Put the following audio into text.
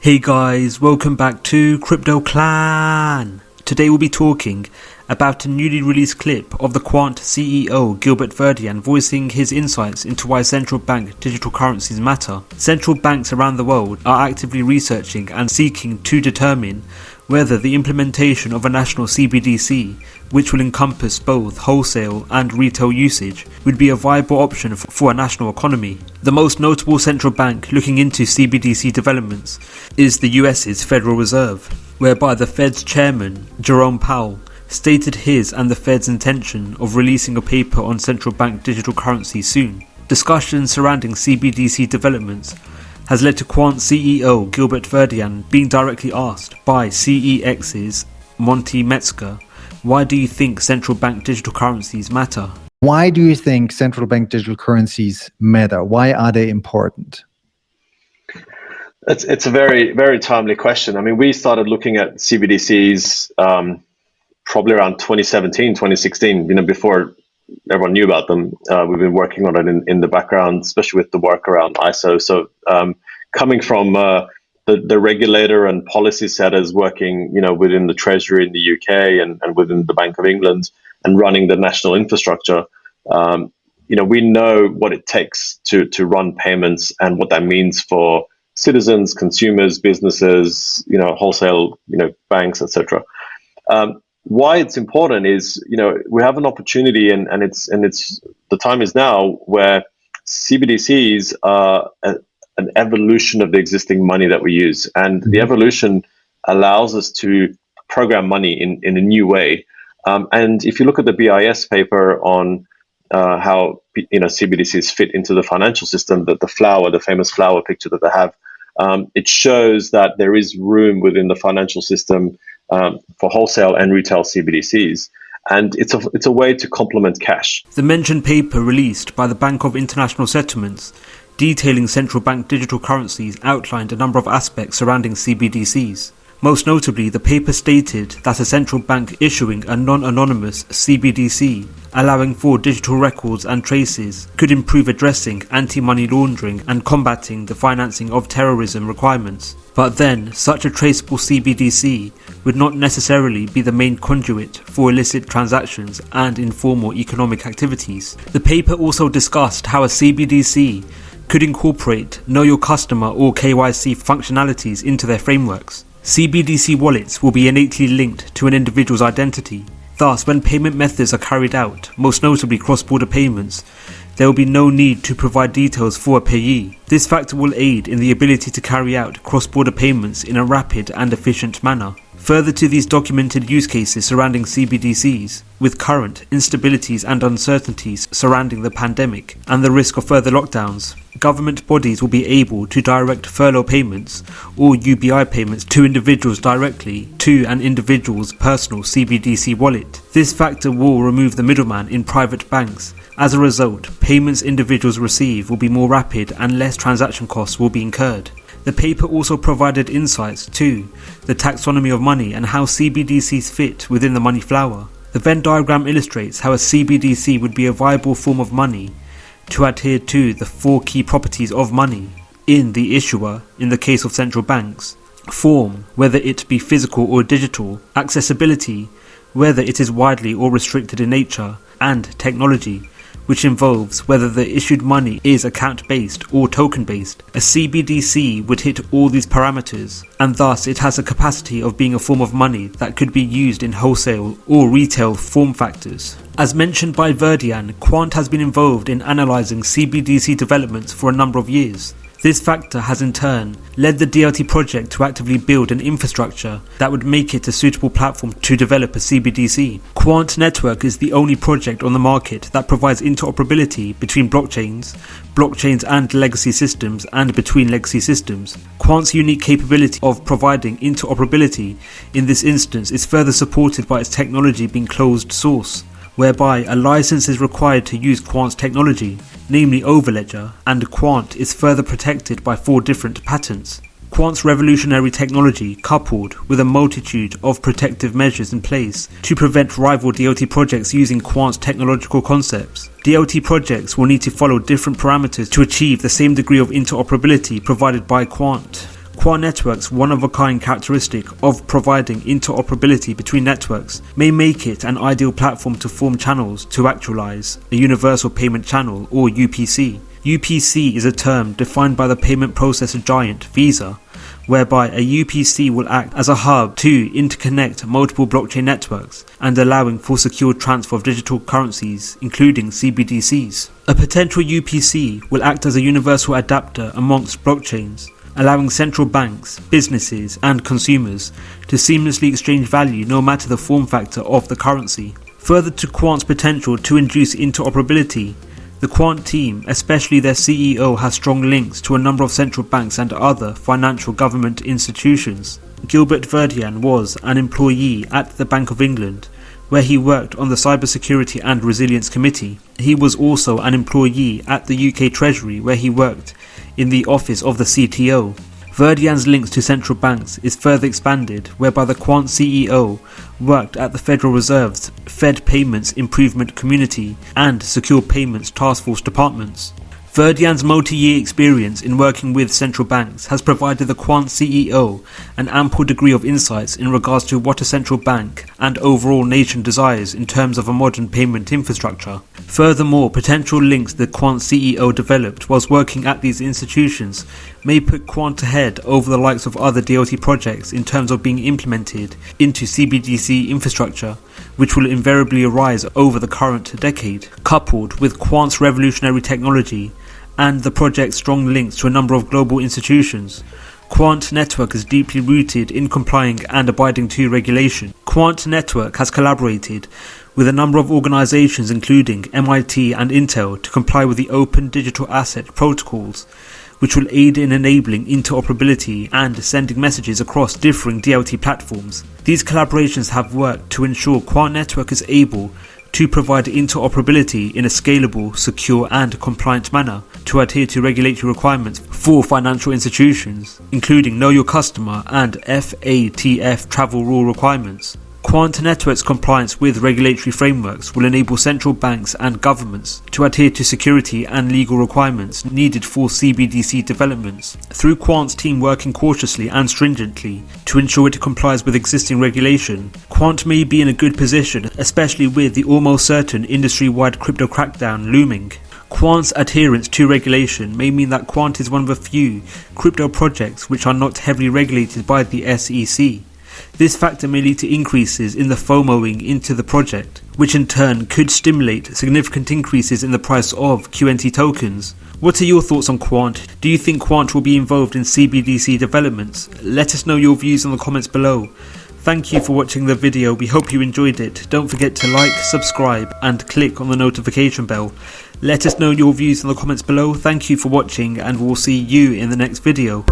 Hey guys, welcome back to Crypto Clan. Today we'll be talking about a newly released clip of the Quant CEO Gilbert Verdian voicing his insights into why central bank digital currencies matter. Central banks around the world are actively researching and seeking to determine whether the implementation of a national CBDC, which will encompass both wholesale and retail usage, would be a viable option for a national economy. The most notable central bank looking into CBDC developments is the US's Federal Reserve, whereby the Fed's chairman, Jerome Powell, stated his and the Fed's intention of releasing a paper on central bank digital currency soon. Discussions surrounding CBDC developments has led to Quant CEO Gilbert Verdian being directly asked by CEX's Monty Metzger, why do you think central bank digital currencies matter? Why do you think central bank digital currencies matter? Why are they important? It's a very, very timely question. I mean, we started looking at CBDCs probably around 2017, 2016, before everyone knew about them. We've been working on it in the background, especially with the work around ISO. So coming from the regulator and policy setters working, within the Treasury in the UK and within the Bank of England and running the national infrastructure, we know what it takes to run payments and what that means for citizens, consumers, businesses, wholesale, banks, etc. Why it's important is, we have an opportunity, and it's the time is now where CBDCs are an evolution of the existing money that we use, and the evolution allows us to program money in a new way. And if you look at the BIS paper on how CBDCs fit into the financial system, that the famous flower picture that they have, it shows that there is room within the financial system for wholesale and retail CBDCs, and it's a way to complement cash. The mentioned paper released by the Bank of International Settlements detailing central bank digital currencies outlined a number of aspects surrounding CBDCs. Most notably, the paper stated that a central bank issuing a non-anonymous CBDC, allowing for digital records and traces, could improve addressing anti-money laundering and combating the financing of terrorism requirements. But then, such a traceable CBDC would not necessarily be the main conduit for illicit transactions and informal economic activities. The paper also discussed how a CBDC could incorporate Know Your Customer or KYC functionalities into their frameworks. CBDC wallets will be innately linked to an individual's identity. Thus, when payment methods are carried out, most notably cross-border payments, there will be no need to provide details for a payee. This factor will aid in the ability to carry out cross-border payments in a rapid and efficient manner. Further to these documented use cases surrounding CBDCs, with current instabilities and uncertainties surrounding the pandemic and the risk of further lockdowns, government bodies will be able to direct furlough payments or UBI payments to individuals directly to an individual's personal CBDC wallet. This factor will remove the middleman in private banks. As a result, payments individuals receive will be more rapid and less transaction costs will be incurred. The paper also provided insights to the taxonomy of money and how CBDCs fit within the money flower. The Venn diagram illustrates how a CBDC would be a viable form of money to adhere to the four key properties of money in the issuer, in the case of central banks, form, whether it be physical or digital, accessibility, whether it is widely or restricted in nature, and technology, which involves whether the issued money is account-based or token-based. A CBDC would hit all these parameters, and thus it has a capacity of being a form of money that could be used in wholesale or retail form factors. As mentioned by Verdian, Quant has been involved in analysing CBDC developments for a number of years. This factor has in turn led the DLT project to actively build an infrastructure that would make it a suitable platform to develop a CBDC. Quant Network is the only project on the market that provides interoperability between blockchains and legacy systems, and between legacy systems. Quant's unique capability of providing interoperability in this instance is further supported by its technology being closed source, whereby a license is required to use Quant's technology, namely overledger, and Quant is further protected by 4 different patents. Quant's revolutionary technology, coupled with a multitude of protective measures in place to prevent rival DLT projects using Quant's technological concepts. DLT projects will need to follow different parameters to achieve the same degree of interoperability provided by Quant. Quant Network's one-of-a-kind characteristic of providing interoperability between networks may make it an ideal platform to form channels to actualize a Universal Payment Channel, or UPC. UPC is a term defined by the payment processor giant Visa, whereby a UPC will act as a hub to interconnect multiple blockchain networks and allowing for secure transfer of digital currencies, including CBDCs. A potential UPC will act as a universal adapter amongst blockchains, allowing central banks, businesses and consumers to seamlessly exchange value no matter the form factor of the currency. Further to Quant's potential to induce interoperability, the Quant team, especially their CEO, has strong links to a number of central banks and other financial government institutions. Gilbert Verdian was an employee at the Bank of England, where he worked on the Cybersecurity and Resilience Committee. He was also an employee at the UK Treasury, where he worked in the office of the CTO. Verdian's links to central banks is further expanded, whereby the Quant CEO worked at the Federal Reserve's Fed Payments Improvement Community and Secure Payments Task Force departments. Verdian's multi-year experience in working with central banks has provided the Quant CEO an ample degree of insights in regards to what a central bank and overall nation desires in terms of a modern payment infrastructure. Furthermore, potential links the Quant CEO developed whilst working at these institutions may put Quant ahead over the likes of other DLT projects in terms of being implemented into CBDC infrastructure, which will invariably arise over the current decade. Coupled with Quant's revolutionary technology and the project's strong links to a number of global institutions, Quant Network is deeply rooted in complying and abiding to regulation. Quant Network has collaborated with a number of organizations including MIT and Intel to comply with the Open Digital Asset Protocols, which will aid in enabling interoperability and sending messages across differing DLT platforms. These collaborations have worked to ensure Quant Network is able to provide interoperability in a scalable, secure and compliant manner to adhere to regulatory requirements for financial institutions, including Know Your Customer and FATF travel rule requirements. Quant Network's compliance with regulatory frameworks will enable central banks and governments to adhere to security and legal requirements needed for CBDC developments. Through Quant's team working cautiously and stringently to ensure it complies with existing regulation, Quant may be in a good position, especially with the almost certain industry-wide crypto crackdown looming. Quant's adherence to regulation may mean that Quant is one of a few crypto projects which are not heavily regulated by the SEC. This factor may lead to increases in the FOMOing into the project, which in turn could stimulate significant increases in the price of QNT tokens. What are your thoughts on Quant? Do you think Quant will be involved in CBDC developments? Let us know your views in the comments below. Thank you for watching the video, we hope you enjoyed it. Don't forget to like, subscribe and click on the notification bell. Let us know your views in the comments below. Thank you for watching and we'll see you in the next video.